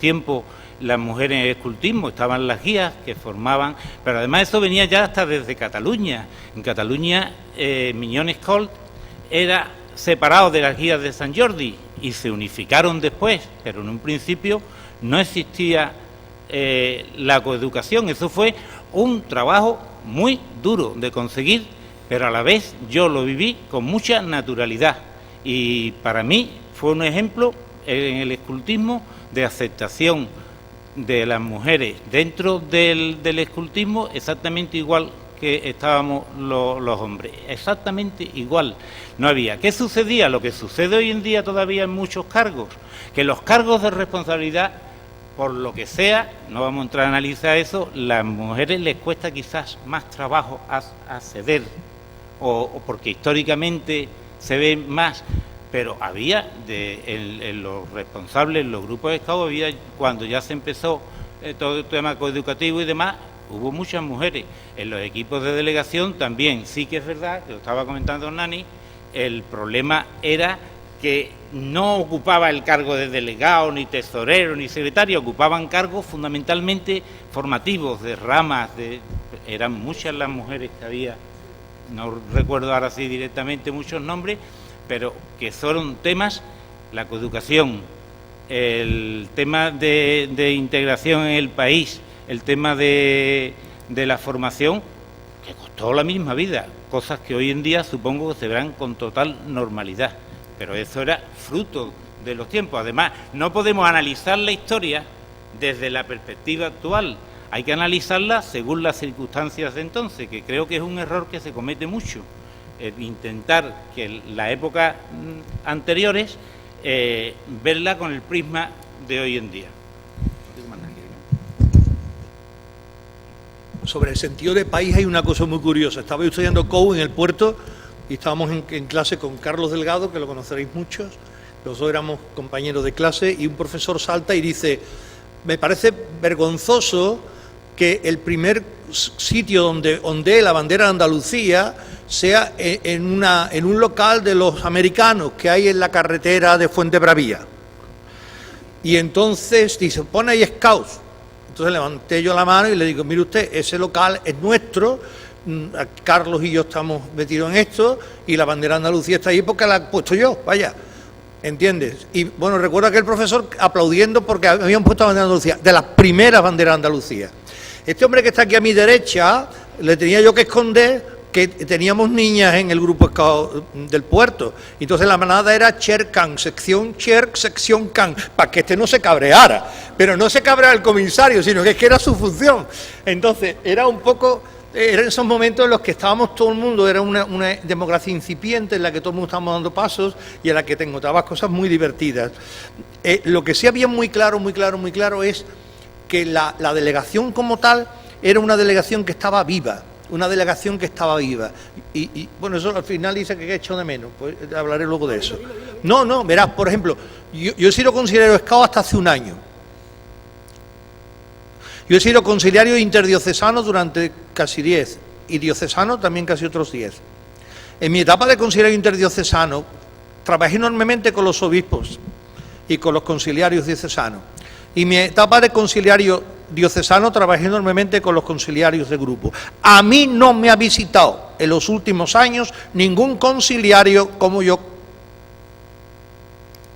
tiempos las mujeres en escultismo, estaban las guías que formaban, pero además eso venía ya hasta desde Cataluña. En Cataluña, Miñones Colt era separado de las guías de Sant Jordi y se unificaron después, pero en un principio no existía la coeducación. Eso fue un trabajo muy duro de conseguir, pero a la vez yo lo viví con mucha naturalidad y para mí fue un ejemplo en el escultismo de aceptación de las mujeres dentro del escultismo exactamente igual que estábamos los hombres, exactamente igual. No había. ¿Qué sucedía? Lo que sucede hoy en día todavía en muchos cargos, que los cargos de responsabilidad, por lo que sea, no vamos a entrar a analizar eso, las mujeres les cuesta quizás más trabajo acceder, o porque históricamente se ve más, pero había en los responsables, en los grupos de Scouts, había, cuando ya se empezó todo el tema coeducativo y demás, hubo muchas mujeres. En los equipos de delegación también, sí que es verdad, que lo estaba comentando Nani, el problema era que no ocupaba el cargo de delegado, ni tesorero, ni secretario, ocupaban cargos fundamentalmente formativos, de ramas, eran muchas las mujeres que había, no recuerdo ahora sí directamente muchos nombres, pero que fueron temas, la coeducación, el tema de integración en el país, el tema de la formación, que costó la misma vida, cosas que hoy en día supongo que se verán con total normalidad. Pero eso era fruto de los tiempos. Además, no podemos analizar la historia desde la perspectiva actual. Hay que analizarla según las circunstancias de entonces, que creo que es un error que se comete mucho. Intentar que las épocas anteriores, verla con el prisma de hoy en día. Sobre el sentido de país hay una cosa muy curiosa. Estaba yo estudiando COU en el puerto y estábamos en clase con Carlos Delgado, que lo conoceréis muchos, los dos éramos compañeros de clase, y un profesor salta y dice, me parece vergonzoso que el primer sitio donde ondee la bandera de Andalucía sea en un local de los americanos que hay en la carretera de Fuentebraría. Y entonces dice, pone ahí Scouts. Entonces levanté yo la mano y le digo, mire usted, ese local es nuestro, Carlos y yo estamos metidos en esto y la bandera de Andalucía está ahí porque la he puesto yo, vaya, ¿entiendes? Y bueno, recuerdo a aquel profesor aplaudiendo porque habían puesto la bandera de Andalucía, de las primeras banderas de Andalucía. Este hombre que está aquí a mi derecha, le tenía yo que esconder que teníamos niñas en el grupo Scout del puerto, entonces la manada era Chercan, sección Cher, sección Can, para que este no se cabreara, pero no se cabreara el comisario, sino que es que era su función. Entonces era un poco, eran esos momentos en los que estábamos todo el mundo, era una democracia incipiente en la que todo el mundo estábamos dando pasos y en la que te encontrabas cosas muy divertidas. Lo que sí había muy claro es que la delegación como tal era una delegación que estaba viva, y bueno, eso al final dice que he hecho de menos, pues hablaré luego de eso. No, verás, por ejemplo, yo he sido conciliario de Scout hasta hace un año. Yo he sido conciliario interdiocesano durante casi 10, y diocesano también casi otros 10. En mi etapa de conciliario interdiocesano, trabajé enormemente con los obispos y con los conciliarios diocesanos. Y mi etapa de conciliario diocesano trabajé enormemente con los conciliarios de grupo. A mí no me ha visitado en los últimos años ningún conciliario como yo,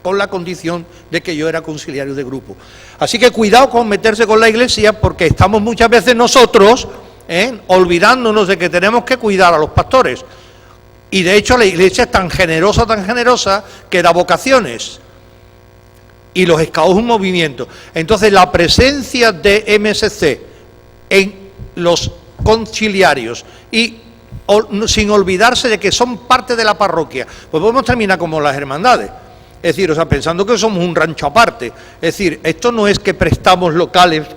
con la condición de que yo era conciliario de grupo. Así que cuidado con meterse con la Iglesia, porque estamos muchas veces nosotros olvidándonos de que tenemos que cuidar a los pastores. Y de hecho la Iglesia es tan generosa, que da vocaciones. Y los Scouts es un movimiento. Entonces la presencia de MSC en los conciliarios y sin olvidarse de que son parte de la parroquia, pues podemos terminar como las hermandades. Es decir, o sea, pensando que somos un rancho aparte. Es decir, esto no es que prestamos locales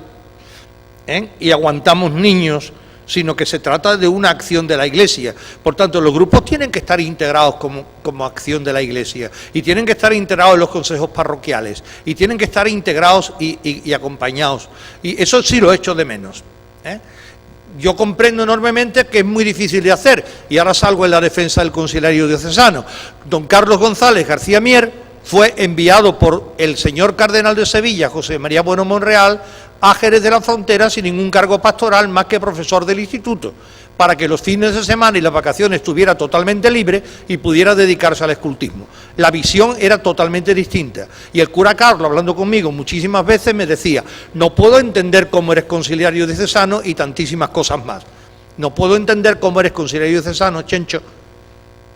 y aguantamos niños, sino que se trata de una acción de la Iglesia. Por tanto, los grupos tienen que estar integrados como acción de la Iglesia, y tienen que estar integrados en los consejos parroquiales, y tienen que estar integrados y acompañados. Y eso sí lo echo de menos. Yo comprendo enormemente que es muy difícil de hacer, y ahora salgo en la defensa del conciliario diocesano. Don Carlos González García Mier fue enviado por el señor cardenal de Sevilla, José María Bueno Monreal, a Jerez de la Frontera sin ningún cargo pastoral más que profesor del instituto, para que los fines de semana y las vacaciones estuviera totalmente libre y pudiera dedicarse al escultismo. La visión era totalmente distinta. Y el cura Carlos, hablando conmigo muchísimas veces, me decía: no puedo entender cómo eres conciliario diocesano y tantísimas cosas más. No puedo entender cómo eres conciliario diocesano, Chencho,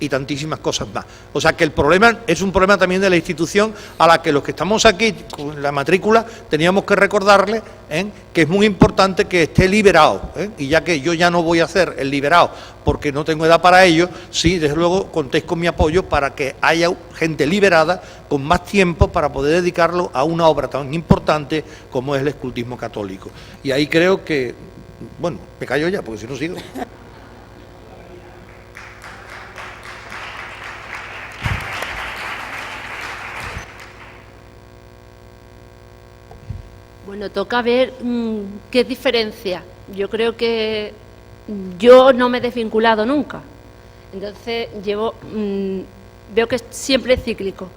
y tantísimas cosas más. O sea que el problema es un problema también de la institución, a la que los que estamos aquí con la matrícula teníamos que recordarle que es muy importante que esté liberado, y ya que yo ya no voy a hacer el liberado porque no tengo edad para ello, sí, desde luego contéis con mi apoyo para que haya gente liberada con más tiempo para poder dedicarlo a una obra tan importante como es el escultismo católico. Y ahí creo que, bueno, me callo ya porque si no sigo. Bueno, toca ver qué diferencia. Yo creo que yo no me he desvinculado nunca. Entonces veo que siempre es cíclico.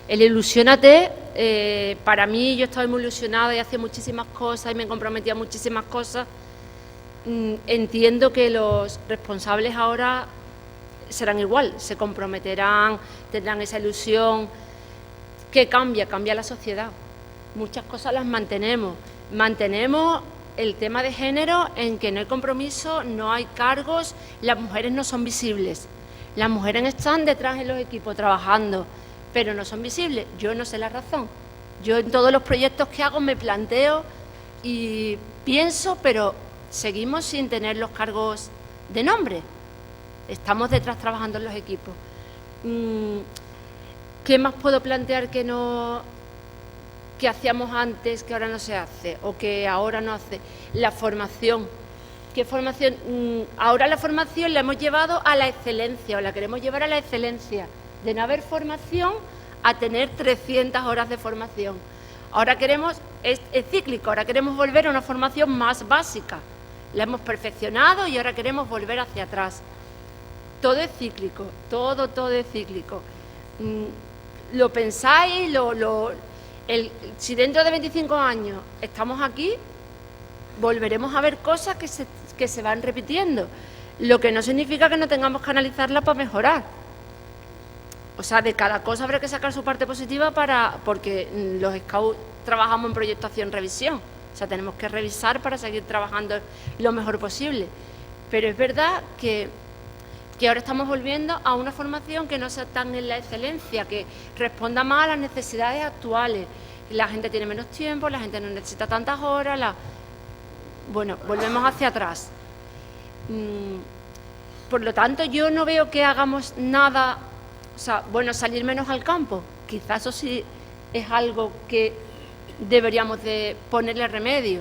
El Ilusiónate, para mí, yo estaba muy ilusionada y hacía muchísimas cosas y me comprometía a muchísimas cosas. Entiendo que los responsables ahora serán igual, se comprometerán, tendrán esa ilusión. ¿Qué cambia? Cambia la sociedad. Muchas cosas las mantenemos. Mantenemos el tema de género en que no hay compromiso, no hay cargos, las mujeres no son visibles. Las mujeres están detrás en los equipos trabajando, pero no son visibles. Yo no sé la razón. Yo en todos los proyectos que hago me planteo y pienso, pero seguimos sin tener los cargos de nombre. Estamos detrás trabajando en los equipos. ¿Qué más puedo plantear que hacíamos antes, que ahora no se hace, o que ahora no hace? La formación. ¿Qué formación? Ahora la formación la hemos llevado a la excelencia, o la queremos llevar a la excelencia. De no haber formación a tener 300 horas de formación. Ahora queremos, es cíclico, ahora queremos volver a una formación más básica. La hemos perfeccionado y ahora queremos volver hacia atrás. Todo es cíclico, todo es cíclico. Lo pensáis, si dentro de 25 años estamos aquí, volveremos a ver cosas que se van repitiendo, lo que no significa que no tengamos que analizarla para mejorar. O sea, de cada cosa habrá que sacar su parte positiva porque los scouts trabajamos en proyectación-revisión, o sea, tenemos que revisar para seguir trabajando lo mejor posible. Pero es verdad que ahora estamos volviendo a una formación que no sea tan en la excelencia, que responda más a las necesidades actuales. La gente tiene menos tiempo, la gente no necesita tantas horas, bueno, volvemos hacia atrás. Por lo tanto, yo no veo que hagamos nada, o sea, bueno, salir menos al campo. Quizás eso sí es algo que deberíamos de ponerle remedio,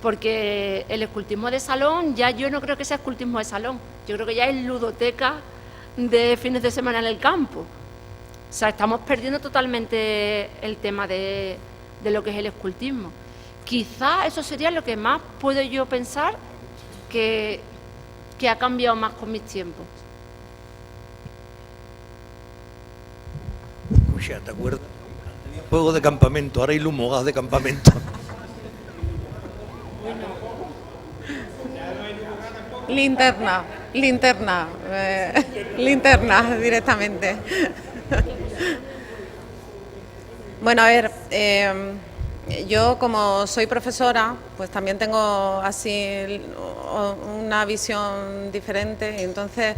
porque el escultismo de salón, ya yo no creo que sea escultismo de salón, yo creo que ya es ludoteca de fines de semana en el campo. O sea, estamos perdiendo totalmente el tema de lo que es el escultismo. Quizá eso sería lo que más puedo yo pensar que ha cambiado más con mis tiempos. Escucha, ¿te acuerdas? Juego de campamento, ahora hay lumogas de campamento. Linterna directamente. Bueno, a ver, yo como soy profesora, pues también tengo así una visión diferente. Entonces,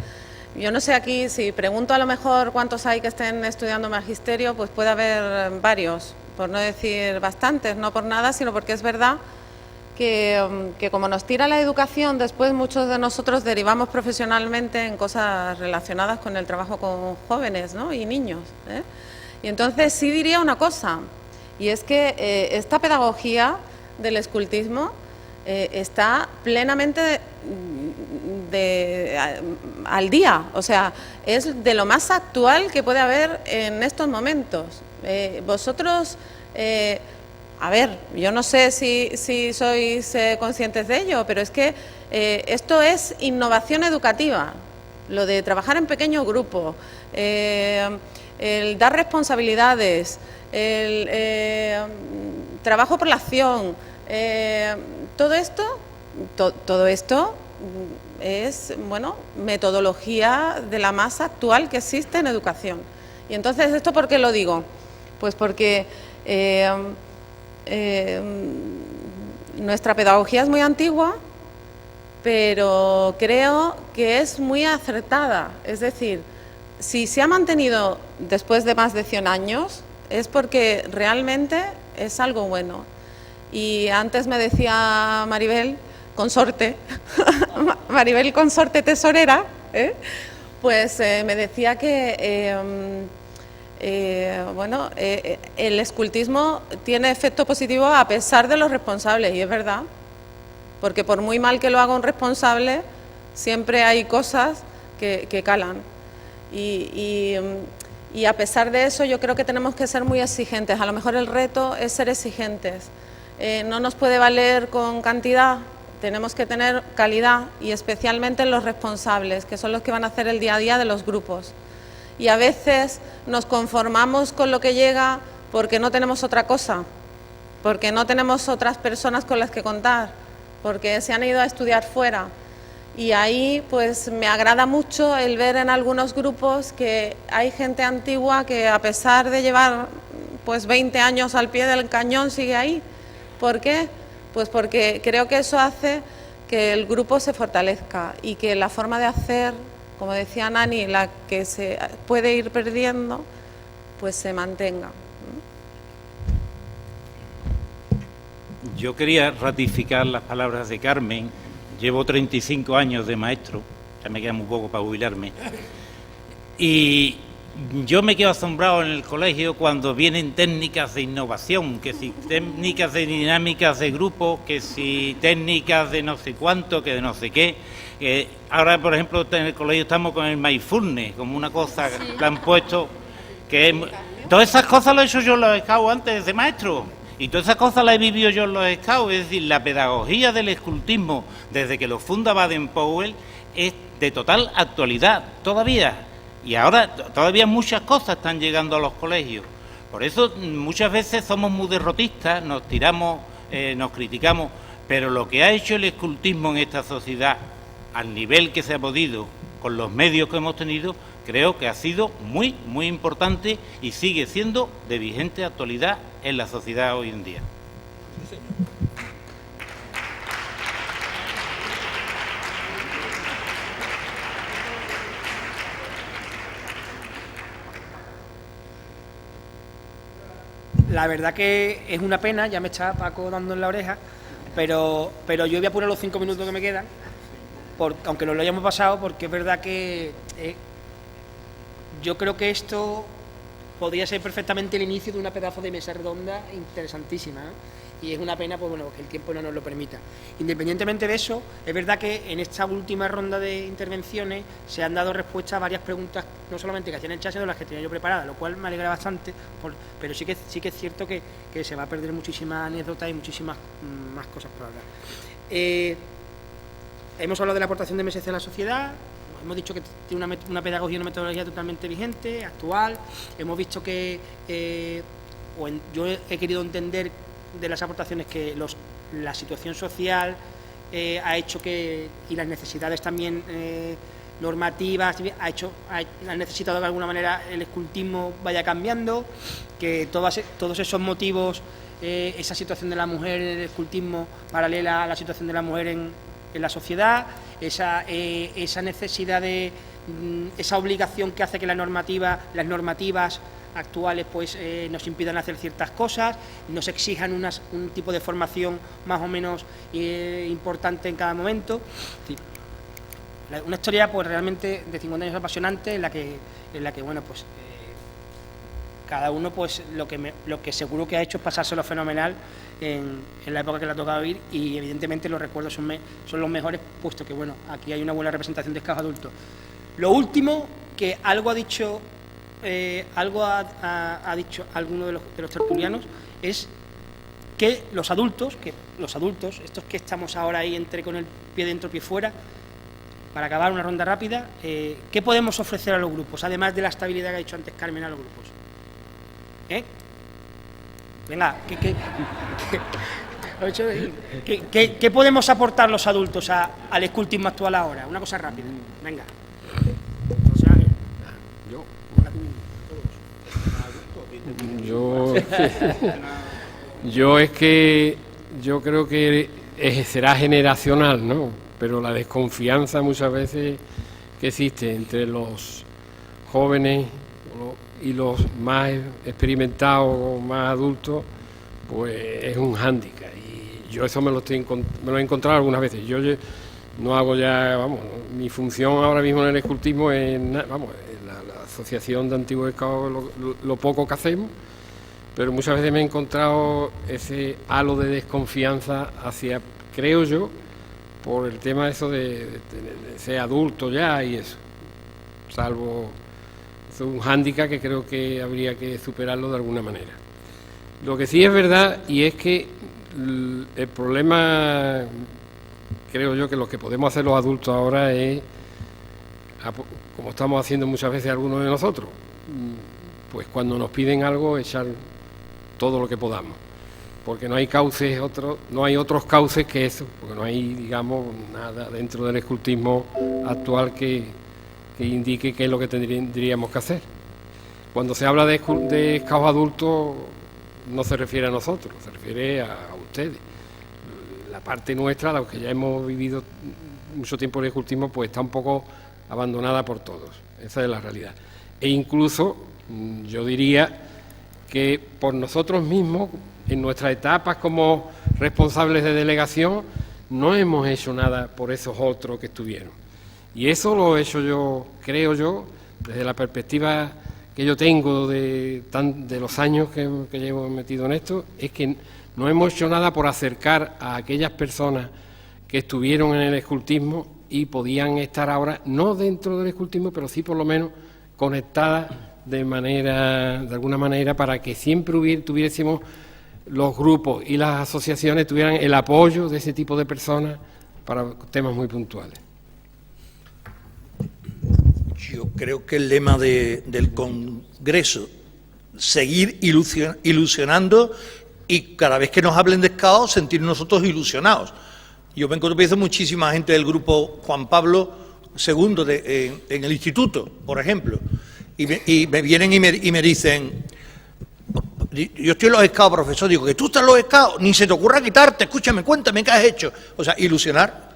yo no sé aquí, si pregunto a lo mejor cuántos hay que estén estudiando magisterio, pues puede haber varios, por no decir bastantes, no por nada, sino porque es verdad que como nos tira la educación, después muchos de nosotros derivamos profesionalmente en cosas relacionadas con el trabajo con jóvenes, ¿no?, y niños, ¿eh? Y entonces sí diría una cosa, y es que esta pedagogía del escultismo está plenamente al día, o sea, es de lo más actual que puede haber en estos momentos. Vosotros, a ver, yo no sé si sois conscientes de ello, pero es que esto es innovación educativa, lo de trabajar en pequeño grupo, el dar responsabilidades, el trabajo por la acción, todo esto es, bueno, metodología de la más actual que existe en educación. Y entonces, ¿esto por qué lo digo? Pues porque nuestra pedagogía es muy antigua, pero creo que es muy acertada. Es decir, si se ha mantenido después de más de 100 años, es porque realmente es algo bueno. Y antes me decía Maribel Consorte, Maribel Consorte tesorera, pues me decía que bueno, el escultismo tiene efecto positivo a pesar de los responsables, y es verdad, porque por muy mal que lo haga un responsable, siempre hay cosas que calan. Y a pesar de eso, yo creo que tenemos que ser muy exigentes. A lo mejor el reto es ser exigentes. No nos puede valer con cantidad, tenemos que tener calidad, y especialmente en los responsables, que son los que van a hacer el día a día de los grupos. Y a veces nos conformamos con lo que llega porque no tenemos otra cosa, porque no tenemos otras personas con las que contar, porque se han ido a estudiar fuera. Y ahí pues me agrada mucho el ver en algunos grupos que hay gente antigua que, a pesar de llevar pues 20 años al pie del cañón, sigue ahí. ¿Por qué? Pues porque creo que eso hace que el grupo se fortalezca y que la forma de hacer, como decía Nani, la que se puede ir perdiendo, pues se mantenga. Yo quería ratificar las palabras de Carmen. Llevo 35 años de maestro, ya me queda muy poco para jubilarme. Y yo me quedo asombrado en el colegio cuando vienen técnicas de innovación, que si técnicas de dinámicas de grupo, que si técnicas de no sé cuánto, que de no sé qué. Ahora, por ejemplo, en el colegio estamos con el mindfulness, como una cosa que han puesto, que todas esas cosas las he hecho yo en los scouts antes de maestro, y todas esas cosas las he vivido yo en los scouts. Es decir, la pedagogía del escultismo, desde que lo funda Baden-Powell, es de total actualidad todavía. Y ahora todavía muchas cosas están llegando a los colegios. Por eso muchas veces somos muy derrotistas, nos tiramos, nos criticamos, pero lo que ha hecho el escultismo en esta sociedad, al nivel que se ha podido, con los medios que hemos tenido, creo que ha sido muy, muy importante y sigue siendo de vigente actualidad en la sociedad hoy en día. Sí, señor. La verdad que es una pena, ya me está Paco dando en la oreja, pero yo voy a apurar los 5 minutos que me quedan, aunque nos lo hayamos pasado, porque es verdad que yo creo que esto podría ser perfectamente el inicio de una pedazo de mesa redonda interesantísima, ¿eh? Y es una pena, pues bueno, que el tiempo no nos lo permita. Independientemente de eso, es verdad que en esta última ronda de intervenciones se han dado respuesta a varias preguntas, no solamente que hacían el chat, sino las que tenía yo preparadas, lo cual me alegra bastante, pero sí que es cierto que se va a perder muchísimas anécdotas y muchísimas más cosas por hablar. Hemos hablado de la aportación de MSC a la sociedad. Hemos dicho que tiene una pedagogía y una metodología totalmente vigente, actual. Hemos visto que yo he querido entender de las aportaciones que la situación social ha hecho que, y las necesidades también normativas, ha necesitado de alguna manera el escultismo vaya cambiando, que todos esos motivos, esa situación de la mujer en el escultismo paralela a la situación de la mujer en la sociedad, esa necesidad de esa obligación que hace que las normativas actuales pues nos impidan hacer ciertas cosas, nos exijan un tipo de formación más o menos importante en cada momento. Sí. Una historia pues realmente de 50 años apasionante en la que bueno, pues cada uno pues lo que seguro que ha hecho es pasárselo fenomenal en la época que le ha tocado vivir, y evidentemente los recuerdos son los mejores, puesto que bueno, aquí hay una buena representación de scouts adultos. Lo último, que algo ha dicho alguno de los tertulianos, es que los adultos, estos que estamos ahora ahí entre con el pie dentro, pie fuera, para acabar una ronda rápida, ¿qué podemos ofrecer a los grupos, además de la estabilidad que ha dicho antes Carmen a los grupos? Venga, ¿qué podemos aportar los adultos al escultismo actual ahora? Una cosa rápida, venga. Yo es que yo creo que será generacional, ¿no? Pero la desconfianza muchas veces que existe entre los jóvenes y los más experimentados o más adultos, pues es un hándicap. Y yo eso me lo he encontrado algunas veces. Yo no hago ya, vamos, mi función ahora mismo en el escultismo es, vamos, la Asociación de Antiguos Scouts, lo poco que hacemos, pero muchas veces me he encontrado ese halo de desconfianza hacia, creo yo, por el tema de eso de ser adulto ya y eso, salvo es un hándicap que creo que habría que superarlo de alguna manera. Lo que sí es verdad, y es que el problema, creo yo, que lo que podemos hacer los adultos ahora es, como estamos haciendo muchas veces algunos de nosotros, pues cuando nos piden algo, echar todo lo que podamos, porque no hay otros cauces que eso, porque no hay, digamos, nada dentro del escultismo actual que indique qué es lo que tendríamos que hacer. Cuando se habla de scouts adultos, no se refiere a nosotros, se refiere a ustedes. La parte nuestra, los que ya hemos vivido mucho tiempo en el escultismo, pues está un poco abandonada por todos. Esa es la realidad. E incluso, yo diría que por nosotros mismos, en nuestras etapas como responsables de delegación, no hemos hecho nada por esos otros que estuvieron. Y eso lo he hecho yo, creo yo, desde la perspectiva que yo tengo de los años que llevo metido en esto, es que no hemos hecho nada por acercar a aquellas personas que estuvieron en el escultismo y podían estar ahora, no dentro del escultismo, pero sí por lo menos conectadas de alguna manera, para que siempre tuviésemos los grupos y las asociaciones tuvieran el apoyo de ese tipo de personas para temas muy puntuales. Yo creo que el lema del Congreso, seguir ilusionando, y cada vez que nos hablen de scouts, sentir nosotros ilusionados. Yo me encuentro muchísima gente del grupo Juan Pablo II en el instituto, por ejemplo, y me vienen y me dicen, yo estoy en los scouts, profesor, digo, que tú estás en los scouts, ni se te ocurra quitarte, escúchame, cuéntame qué has hecho. O sea, ilusionar,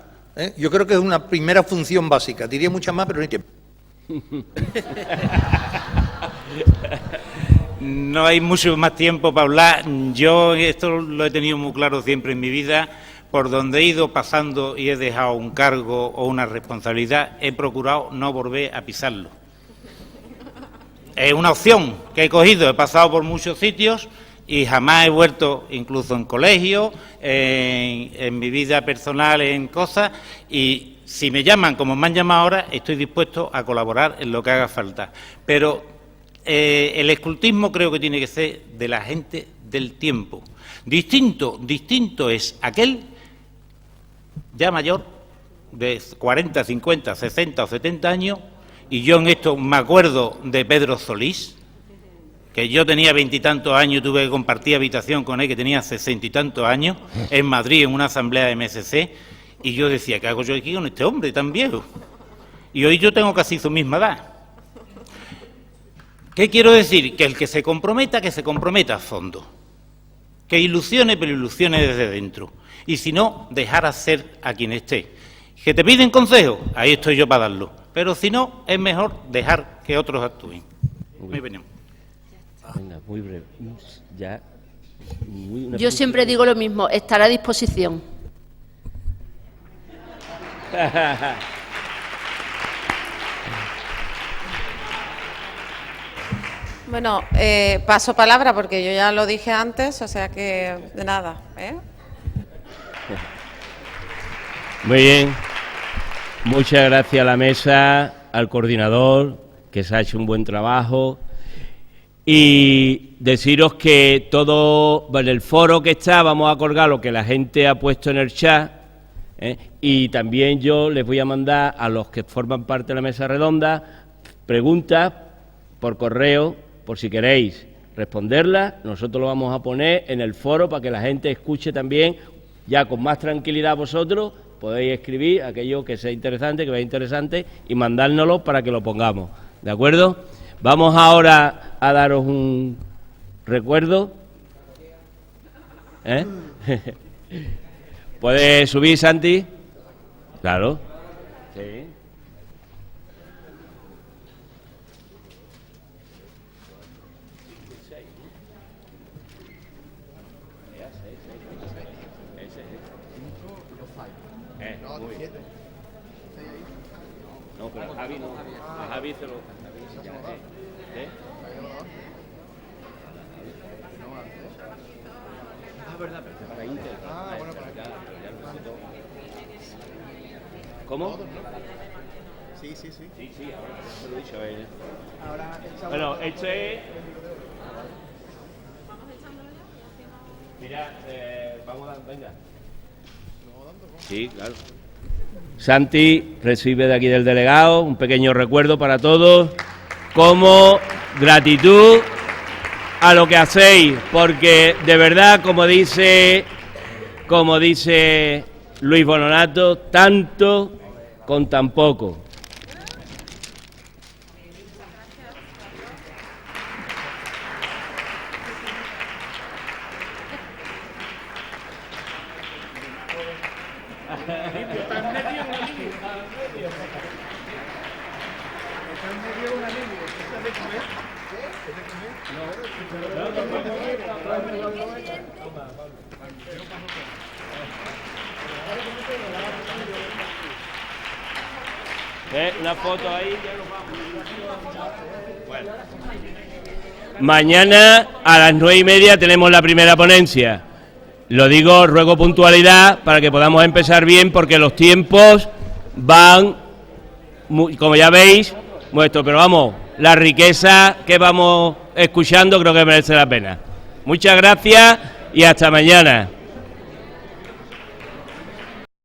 yo creo que es una primera función básica, diría muchas más, pero no hay tiempo. No hay mucho más tiempo para hablar. Yo esto lo he tenido muy claro siempre en mi vida. Por donde he ido pasando y he dejado un cargo o una responsabilidad, he procurado no volver a pisarlo. Es una opción que he cogido. He pasado por muchos sitios y jamás he vuelto, incluso en colegio, en mi vida personal, en cosas, y si me llaman como me han llamado ahora, estoy dispuesto a colaborar en lo que haga falta. Pero el escultismo creo que tiene que ser de la gente del tiempo. Distinto es aquel ya mayor, de 40, 50, 60 o 70 años, y yo en esto me acuerdo de Pedro Solís, que yo tenía 20 y tantos años, tuve que compartir habitación con él, que tenía 60 y tantos años, en Madrid, en una asamblea de MSC, y yo decía, ¿qué hago yo aquí con este hombre tan viejo? Y hoy yo tengo casi su misma edad. ¿Qué quiero decir? Que el que se comprometa a fondo. Que ilusione, pero ilusione desde dentro. Y si no, dejar hacer a quien esté. ¿Que te piden consejo? Ahí estoy yo para darlo. Pero si no, es mejor dejar que otros actúen. Mi opinión. Venga, muy breve. Ya. Yo siempre digo lo mismo, estará a disposición. Bueno, paso palabra porque yo ya lo dije antes, o sea que de nada, ¿eh? Muy bien. Muchas gracias a la mesa, al coordinador, que se ha hecho un buen trabajo. Y deciros que todo, en el foro que está, vamos a colgar lo que la gente ha puesto en el chat, y también yo les voy a mandar a los que forman parte de la mesa redonda preguntas por correo, por si queréis responderlas. Nosotros lo vamos a poner en el foro para que la gente escuche también, ya con más tranquilidad vosotros. Podéis escribir aquello que sea interesante, que vea interesante, y mandárnoslo para que lo pongamos. ¿De acuerdo? Vamos ahora a daros un recuerdo. ¿Puedes subir, Santi? Claro. Sí. No, pero a Javi no. A Javi se lo... verdad, pero para Inter. Bueno, para acá, ya lo necesito. ¿Cómo? Sí, ahora se lo he dicho a él. Bueno, este es... Mira, vamos a dar, venga. Sí, claro. Santi recibe de aquí del delegado un pequeño recuerdo para todos, como gratitud a lo que hacéis, porque de verdad, como dice Luis Bononato, tanto con tan poco. Una foto ahí, ya nos vamos. Bueno. Mañana a las 9:30 tenemos la primera ponencia. Lo digo, ruego puntualidad para que podamos empezar bien, porque los tiempos van, como ya veis, muestro, pero vamos, la riqueza que vamos escuchando creo que merece la pena. Muchas gracias y hasta mañana.